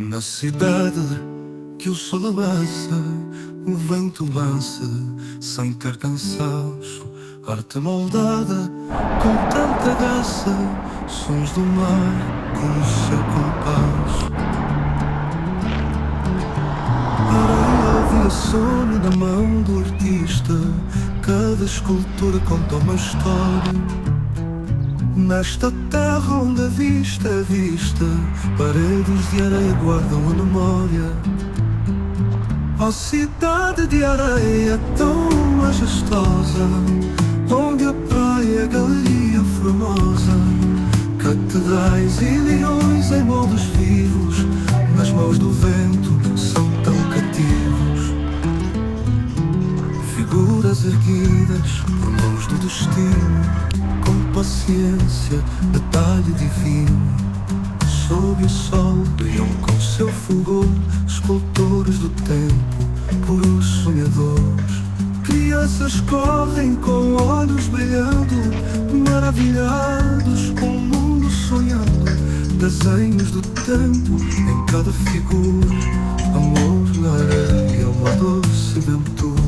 Na cidade que o sol abraça, o vento lança, sem ter cansaço, arte moldada com tanta graça, sons do mar com o seu compasso. Areia de sonho na mão do artista, cada escultura conta uma história. Nesta terra onde a vista é vista, paredes de areia guardam a memória. Ó cidade de areia tão majestosa, onde a praia é galeria formosa, catedrais e leões em moldes vivos, nas mãos do vento são tão cativos. Figuras erguidas por mãos do destino, com paciência, detalhe divino. Sob o sol brilham com seu fulgor, escultores do tempo, puros sonhadores. Crianças correm com olhos brilhando, maravilhados com o mundo sonhando. Desenhos do tempo em cada figura, amor na areia, uma doce aventura.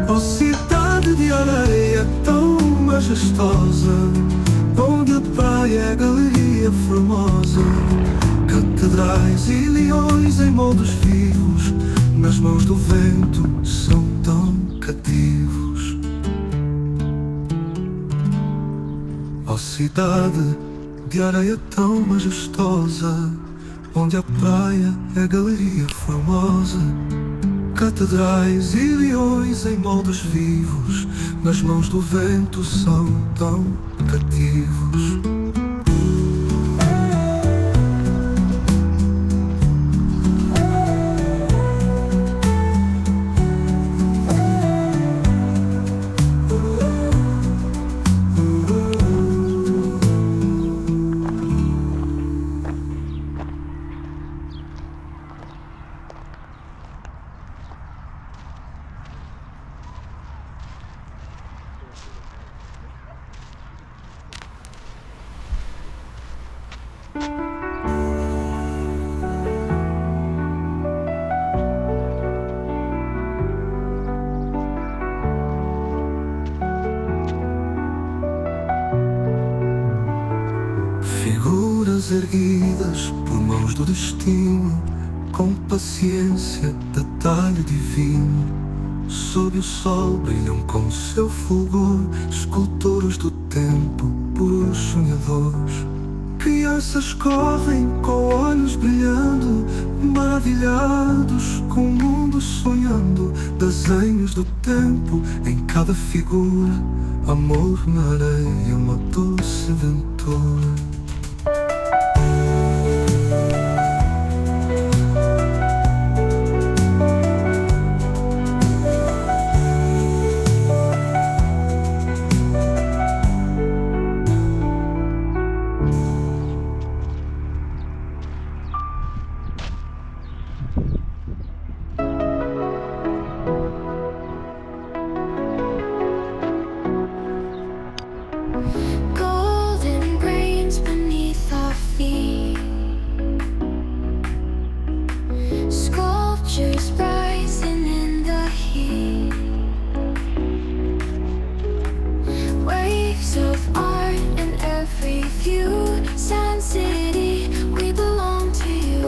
Ó cidade de areia tão majestosa, onde a praia é galeria formosa, catedrais e leões em moldes vivos, nas mãos do vento são tão cativos. Ó cidade de areia tão majestosa, onde a praia é galeria formosa, catedrais e leões em moldes vivos, nas mãos do vento são tão cativos. Figuras erguidas por mãos do destino, com paciência, detalhe divino. Sob o sol brilham com seu fulgor, escultores do tempo, puros sonhadores. Crianças correm com olhos brilhando, maravilhados com o mundo sonhando. Desenhos do tempo em cada figura, amor na areia, uma doce aventura. Rising in the heat, waves of art in every view. Sand City, we belong to you.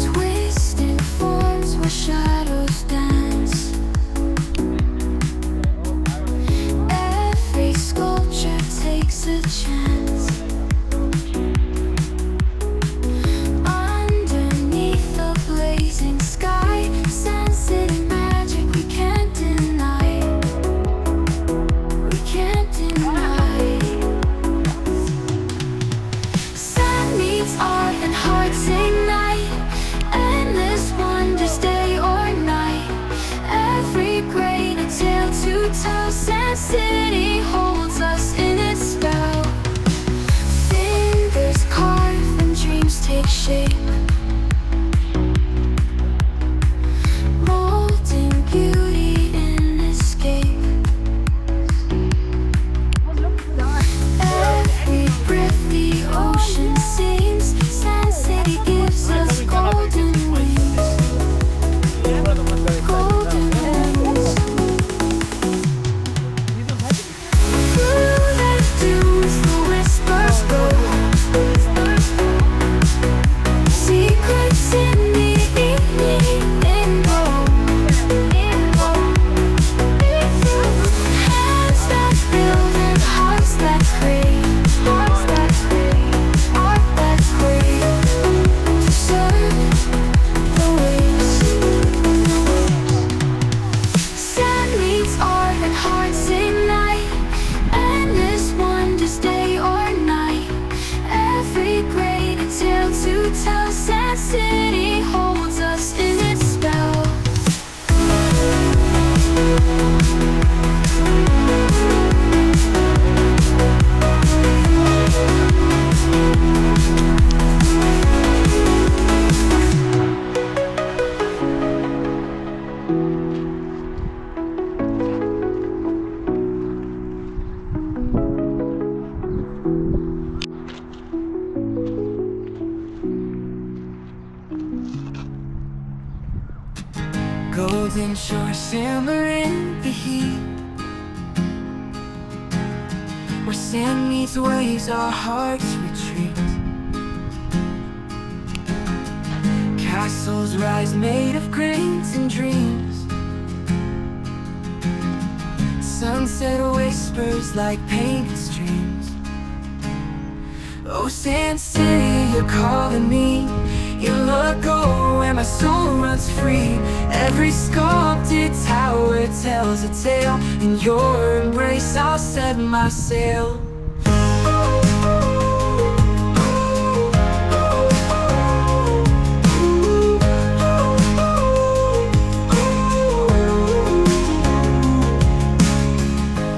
Twisting forms where shadows dance, every sculpture takes a chance. golden shore shimmer in the heat, where sand meets waves, our hearts retreat. Castles rise made of grains and dreams. Sunset whispers like painted streams. Oh, Sand City, you're calling me. You look over where my soul runs free. Every sculpted tower tells a tale. In your embrace I'll set my sail.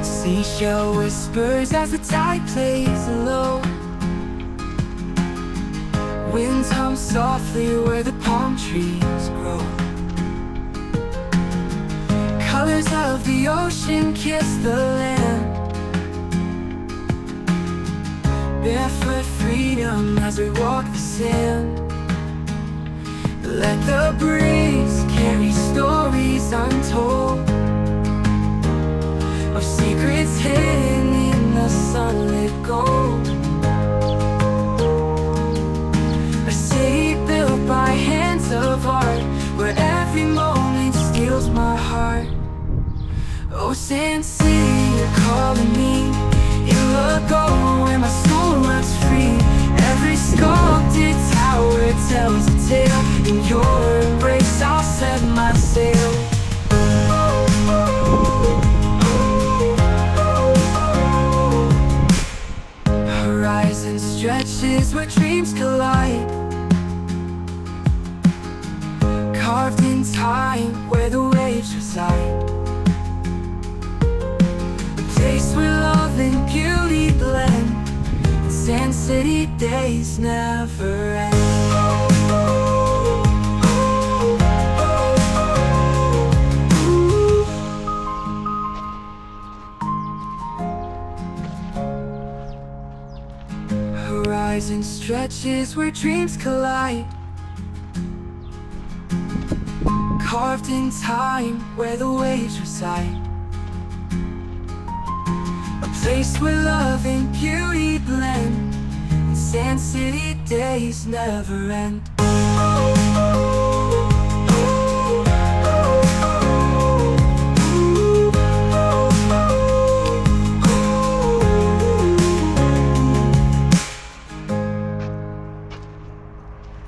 Seashell whispers as the tide plays low. Winds hum softly where the palm trees grow. Colors of the ocean kiss the land. Barefoot freedom as we walk the sand. Let the breeze carry stories untold of secrets hidden in the sunlit gold. A city built by hands of art, where every moment steals my heart. Oh, Sand City, you're calling me. You look over where my soul runs free. Every sculpted tower tells a tale. In your embrace I'll set my sail. Horizon stretches where dreams collide, carved in time where the waves reside. A place where love and beauty blend, and Sand City days never end. Horizon stretches where dreams collide, carved in time where the waves reside. A place where love and beauty blend, and Sand City days never end.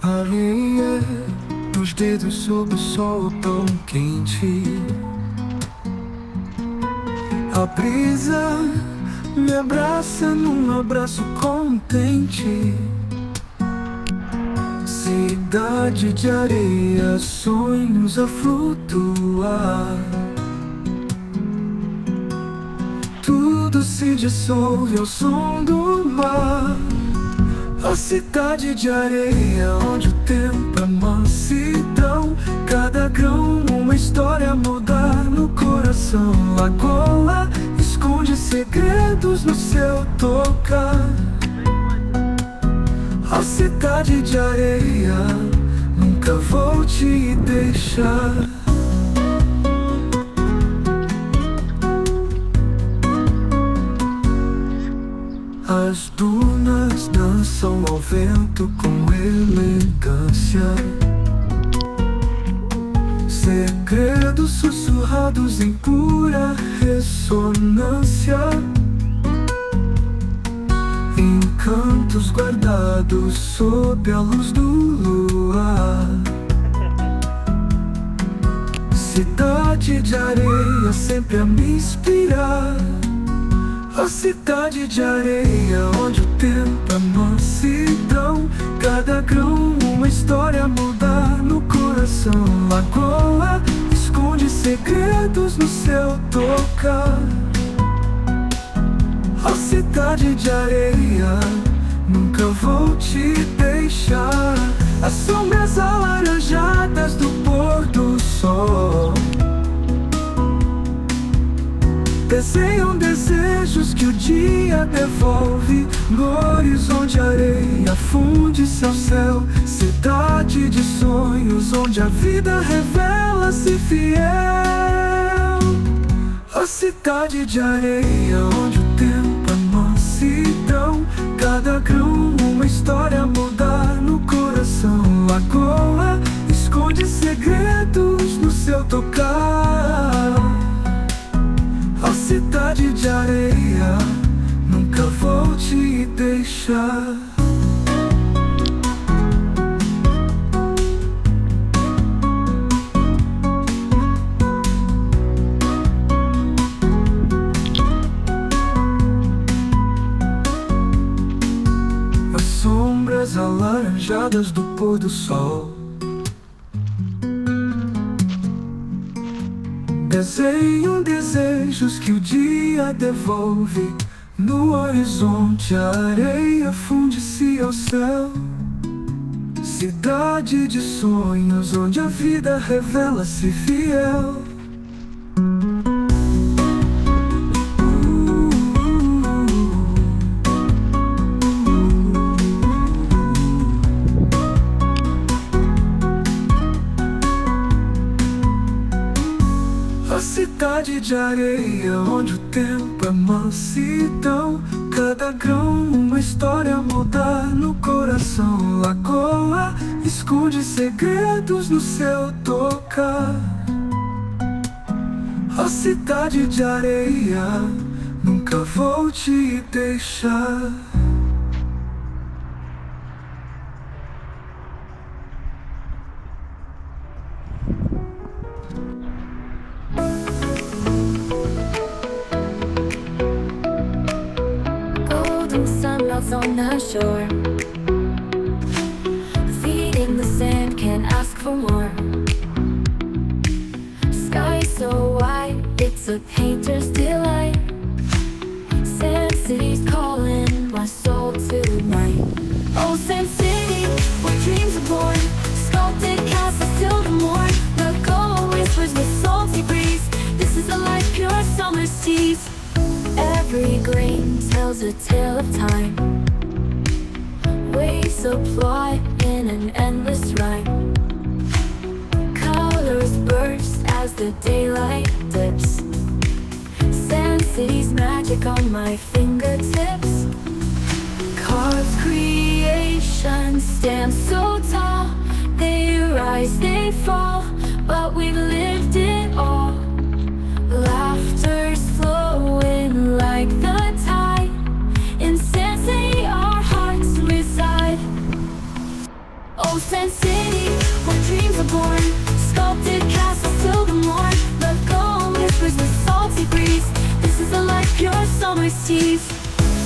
Areia dos dedos sob o sol tão quente. A brisa me abraça num abraço contente. Cidade de areia, sonhos a flutuar. Tudo se dissolve ao som do mar. A cidade de areia, onde o tempo é mansidão. Cada grão uma história a mudar no coração. Lagoa esconde segredos no seu tocar. A cidade de areia, nunca vou te deixar. As dunas dançam ao vento com elegância. Segredos sussurrados em pura ressonância. Encantos guardados sob a luz do luar. Cidade de areia sempre a me inspirar. A cidade de areia, onde o tempo é mansidão. Cada grão uma história a mudar no coração. Lagoa esconde segredos no seu tocar. A cidade de areia, nunca vou te deixar. As sombras alaranjadas do pôr do sol desenham desejos que o dia devolve. No horizonte a areia funde-se ao céu. cidade de sonhos, onde a vida revela-se fiel. A cidade de areia, onde o tempo é mansidão. Cada grão uma história a mudar no coração. Lagoa esconde segredos no seu tocar. A cidade de areia, nunca vou te deixar. As sombras alaranjadas do pôr do sol desenham desejos que o dia devolve. No horizonte a areia funde-se ao céu. Cidade de sonhos, onde a vida revela-se fiel. A cidade de areia, onde o tempo é mansidão. Cada grão uma história a mudar no coração. Lagoa esconde segredos no seu tocar. A cidade de areia, nunca vou te deixar. On the shore, feeding the sand, can't ask for more. Sky so wide, it's a painter's delight. Sand City's calling my soul tonight. Oh, Sand City, where dreams are born. Sculpted castles till the morn. The gold whispers with salty breeze. This is a life pure summer seas. Every grain tells a tale of time. Waves apply in an endless rhyme. Colors burst as the daylight dips. Sand City's magic on my fingertips. Carved creation stands so tall. They rise, they fall, but we've lived it all. Laughter's flowing like the tide. In Sand City our hearts reside. Oh, Sand City, where dreams are born. Sculpted castles till the morn. The gold whispers with salty breeze. This is a life pure summer seas.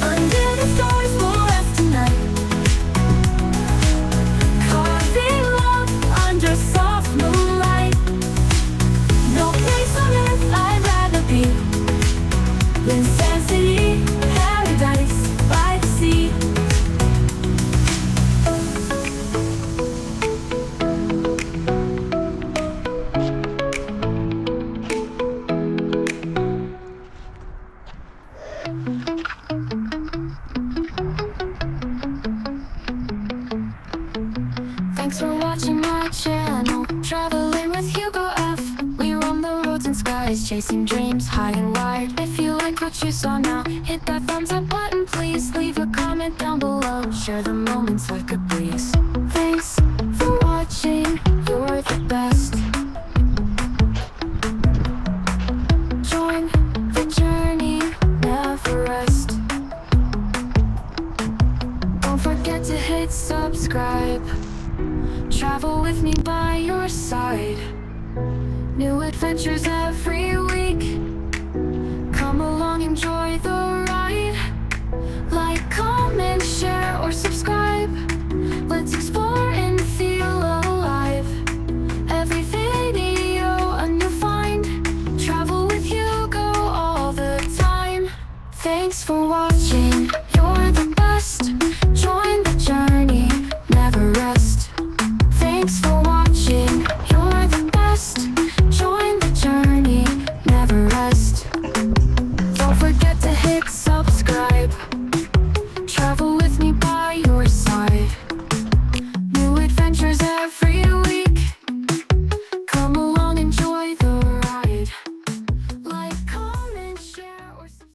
Under the stars we'll rest tonight. Carving love under soft moonlight. No place on earth I'd rather be than Sand City, paradise by the sea. Thanks for watching my channel, Traveling with Hugo F. We roam the roads and skies, chasing dreams high and wide. If you like what you saw now, hit that thumbs up button please. Leave a comment down below, share the moments like a breeze. Thanks for watching, you're the best. Join the journey, never rest. Don't forget to hit subscribe. Travel with me by your side. New adventures every week. Come along, enjoy the